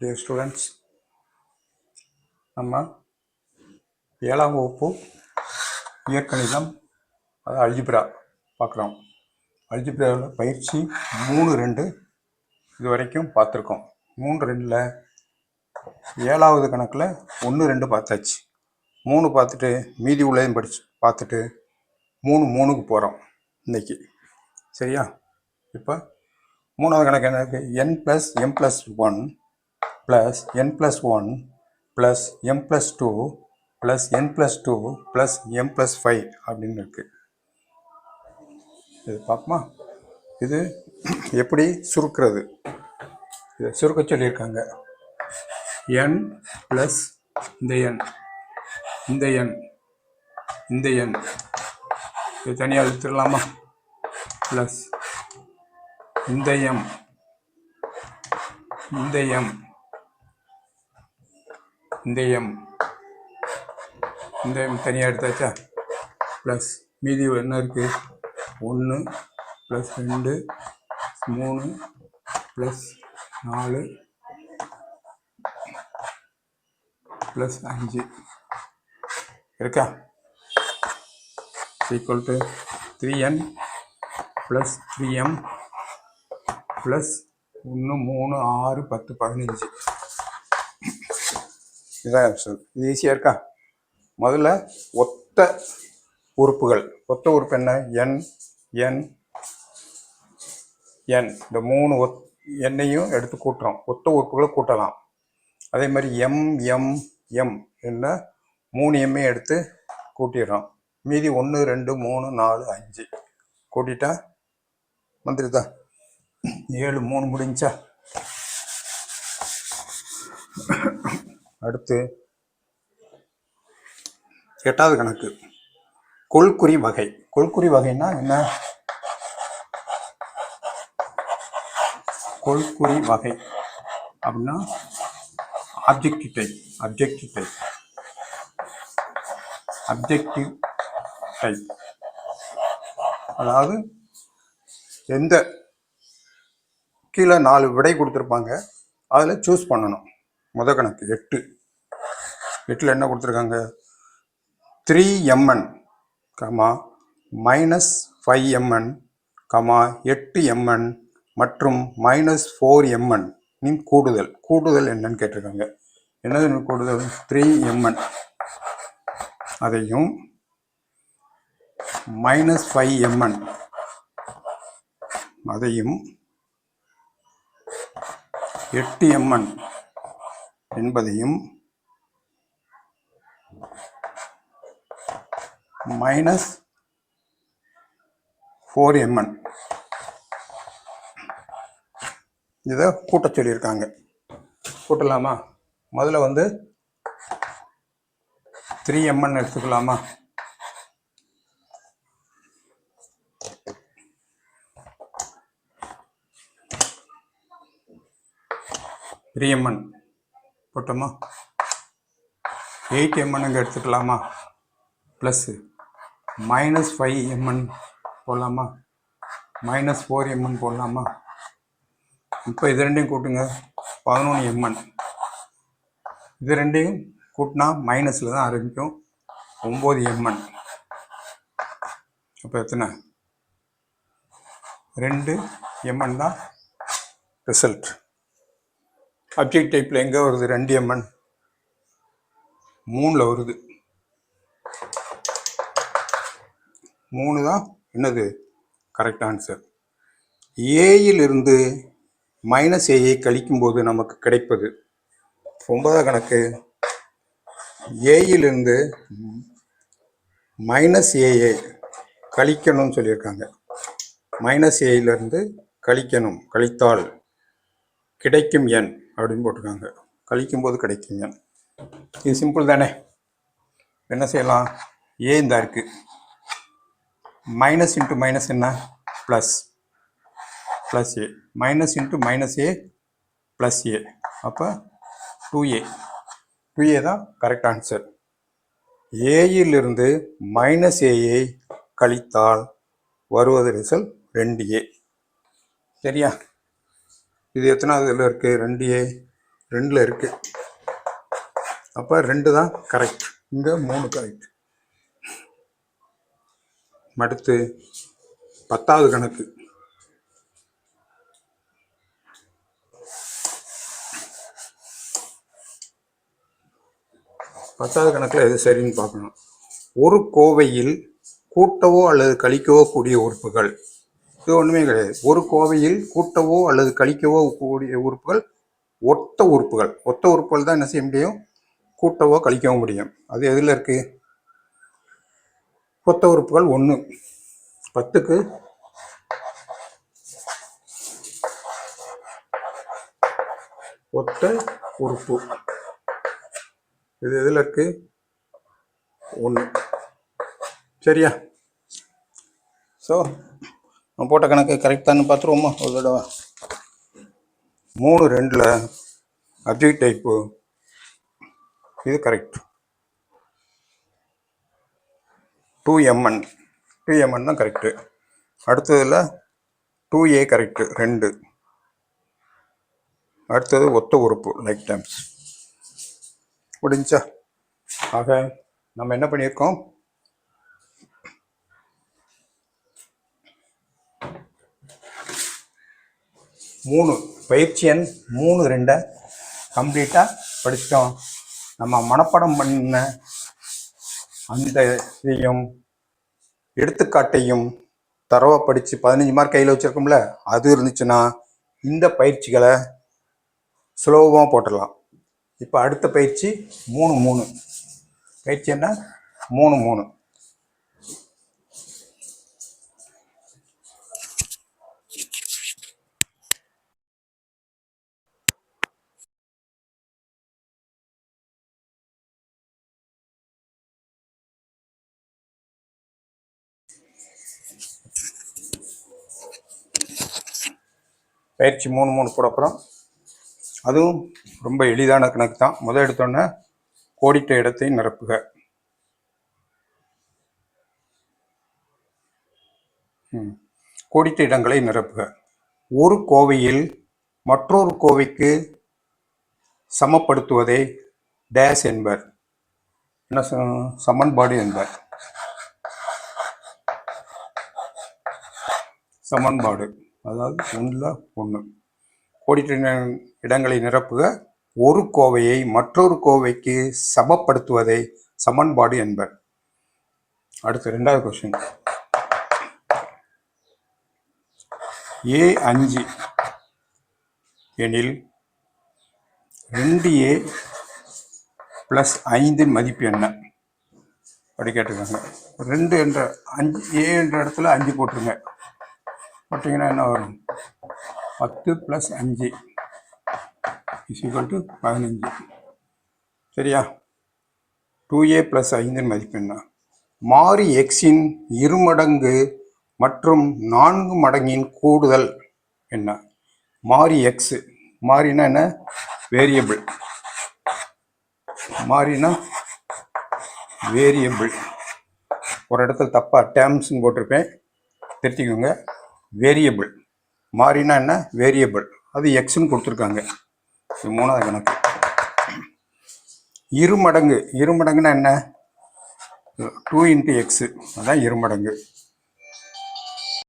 Dear students, நம்ம 7ஆம் வகுப்பு இயற்கணிதம் அதாவது அல்ஜிப்ரா பார்க்குறோம். அல்ஜிப்ராவில் பயிற்சி 3.2 இது வரைக்கும் பார்த்துருக்கோம். 3.2ல் 7வது கணக்கில் 1-2 பார்த்தாச்சு. 3 பார்த்துட்டு மீதி உள்ளதையும் பார்த்துட்டு 3-3க்கு போகிறோம் இன்னைக்கு. சரியா? இப்போ 3வது கணக்கு என்ன இருக்குது? n+m+1 plus n+1 plus m+2 plus n+2 plus m+5 அப்படின்னு இருக்கு. இது பார்ப்போமா? இது எப்படி சுருக்கிறது? இதை சுருக்க சொல்லியிருக்காங்க. n ப்ளஸ் இந்த n இந்த n இந்த n இது தனியாக எழுத்துடலாமா? ப்ளஸ் இந்த m இந்த m இந்த m இந்த m தனியாக எடுத்தாச்சா? ப்ளஸ் மீதி என்ன இருக்குது? 1 ப்ளஸ் 2 3 ப்ளஸ் 4 ப்ளஸ் 5 இருக்கா? Equal to 3n plus 3m plus 1 3 6 10 15. இதுதான் ஆன்சர். இது ஈஸியாக இருக்கா? முதல்ல ஒத்த உறுப்புகள். ஒத்த உறுப்பு என்ன? n n n இந்த 3 எண்ணையும் எடுத்து கூட்டுறோம். ஒத்த உறுப்புகளை கூட்டலாம். அதே மாதிரி m m m என்ன 3 எம்மையும் எடுத்து கூட்டிடுறோம். மீதி 1 2 3 4 5 கூட்டிட்டா வந்துடுதா? 7 3 முடிஞ்சா? அடுத்து 8வது கணக்கு கொள்குறி வகை. கொள்குறி வகைன்னா என்ன? கொள்குறி வகை அப்படின்னா objective type. Objective type objective type அதாவது எந்த கீழே 4 விடை கொடுத்துருப்பாங்க, அதில் சூஸ் பண்ணணும். முதல் கணக்கு 8ல் என்ன கொடுத்துருக்காங்க? 3mn, -5mn, 8mn மற்றும் -4mn இன் கூடுதல். கூடுதல் என்னன்னு கேட்டிருக்காங்க. என்னது கூடுதல்? 3mn அதையும் -5mn அதையும் 8mn என்பதையும் -4mn இதை கூட்ட சொல்லியிருக்காங்க. கூட்டலாமா? முதல்ல 3mn எடுத்துக்கலாமா? mn போட்டோமா? 8mn எடுத்துக்கலாமா? ப்ளஸ் -5mn போடலாமா? -4mn போடலாமா? இப்போ இது ரெண்டையும் கூட்டுங்க. 11mn. இது ரெண்டையும் கூட்டினா மைனஸில் தான் ஆரம்பிக்கும். 9mn. அப்போ எத்தனை? 2mn தான் ரிசல்ட். ஆப்ஜெக்ட் டைப்பில் எங்கே வருது? 2mn 3ல் வருது. 3 தான் என்னது கரெக்ட் ஆன்சர். ஏயிலிருந்து -a கழிக்கும்போது நமக்கு கிடைப்பது 9வது கணக்கு. ஏயிலிருந்து -a கழிக்கணும்னு சொல்லியிருக்காங்க. -aயிலிருந்து கழிக்கணும். கழித்தால் கிடைக்கும் எண் அப்படின்னு போட்டிருக்காங்க. கழிக்கும்போது கிடைக்கும் எண். இது சிம்பிள் தானே? என்ன செய்யலாம்? ஏ இந்த இருக்கு. மைனஸ் இன்ட்டு மைனஸ் என்ன? Plus plus A. Minus into minus A plus A. அப்போ 2a. 2a தான் கரெக்ட் ஆன்சர். ஏயிலிருந்து -aயை கழித்தால் வருவது ரிசல்ட் 2a. சரியா? இது எத்தனாவது இதில் இருக்குது? 2a. 2ல் இருக்குது. அப்போ 2 தான் கரெக்ட். இங்கே 3 கரெக்ட். அடுத்து 10வது கணக்கு. பத்தாவது கணக்கில் எது சரின்னு பார்க்கணும். ஒரு கோவையில் கூட்டவோ அல்லது கழிக்கவோ கூடிய உறுப்புகள். இது ஒன்றுமே கிடையாது. ஒரு கோவையில் கூட்டவோ அல்லது கழிக்கவோ கூடிய உறுப்புகள் ஒத்த உறுப்புகள். ஒத்த உறுப்புகள் தான் என்ன செய்ய முடியும்? கூட்டவோ கழிக்கவும் முடியும். அது எதில் இருக்குது? ஒத்த உறுப்புகள் 1. 10க்கு ஒத்த உறுப்பு இது எதில் இருக்கு? 1. சரியா? ஸோ நான் போட்ட கணக்கு கரெக்டானு பார்த்துருவோமா ஒரு தடவை? 3 2ல் அப்ஜெக்ட் டைப்பு இது கரெக்ட். 2mn தான் கரெக்டு. அடுத்ததில் 2a கரெக்டு 2. அடுத்தது ஒத்த உறுப்பு லைக் டைம்ஸ். முடிஞ்சா? ஆக நம்ம என்ன பண்ணியிருக்கோம்? 3 பயிற்சி எண் 3 2 கம்ப்ளீட்டாக படிச்சிட்டோம். நம்ம மனப்பாடம் பண்ண அந்த இதையும் எடுத்துக்காட்டையும் தரவாக படித்து 15 மார்க் கையில் வச்சுருக்கோம்ல, அது இருந்துச்சுன்னா இந்த பயிற்சிகளை சுலபமாக போட்டுடலாம். இப்போ அடுத்த பயிற்சி 3 3. பயிற்சி என்ன? 3 3. பயிற்சி 3 3 போட அப்புறம் அதுவும் ரொம்ப எளிதான கணக்கு தான். முதல் எடுத்தோன்னே கோடிட்ட இடத்தை நிரப்புக. கோடிட்ட இடங்களை நிரப்புக. ஒரு கோவையில் மற்றொரு கோவைக்கு சமப்படுத்துவதை டேஸ் என்பர். என்ன சமன்பாடு என்பர். சமன்பாடு அதாவது 1ல் 1. கோடிட்ட இடங்களை நிரப்புக. ஒரு கோவையை மற்றொரு கோவைக்கு சமப்படுத்துவதை சமன்பாடு என்பர். அடுத்து 2வது கொஸ்டின். A5 எனில் 2a + 5 மதிப்பு என்ன? அப்படி கேட்டிருக்காங்க. 2 என்ற 5 a என்ற இடத்துல 5 போட்டுருங்க. போட்டிங்கன்னா என்ன வரும்? 10 + 5 = 15. சரியா? 2a + 5 மதிப்பு என்ன? மாறி எக்ஸின் இருமடங்கு மற்றும் 4 மடங்கின் கூடுதல் என்ன? மாறி எக்ஸ். மாறினா என்ன? வேரியபிள். மாறினா வேரியபிள். ஒரு இடத்துல தப்பாக டேர்ம்ஸ்ன்னு போட்டிருப்பேன், திருத்திக்கோங்க. வேரியபிள். மாறினா என்ன? வேரியபிள். அது எக்ஸ்ன்னு கொடுத்துருக்காங்க. இது 3வது கணக்கு. இருமடங்கு. இருமடங்குன்னா என்ன? 2 × x. அதான் இருமடங்கு.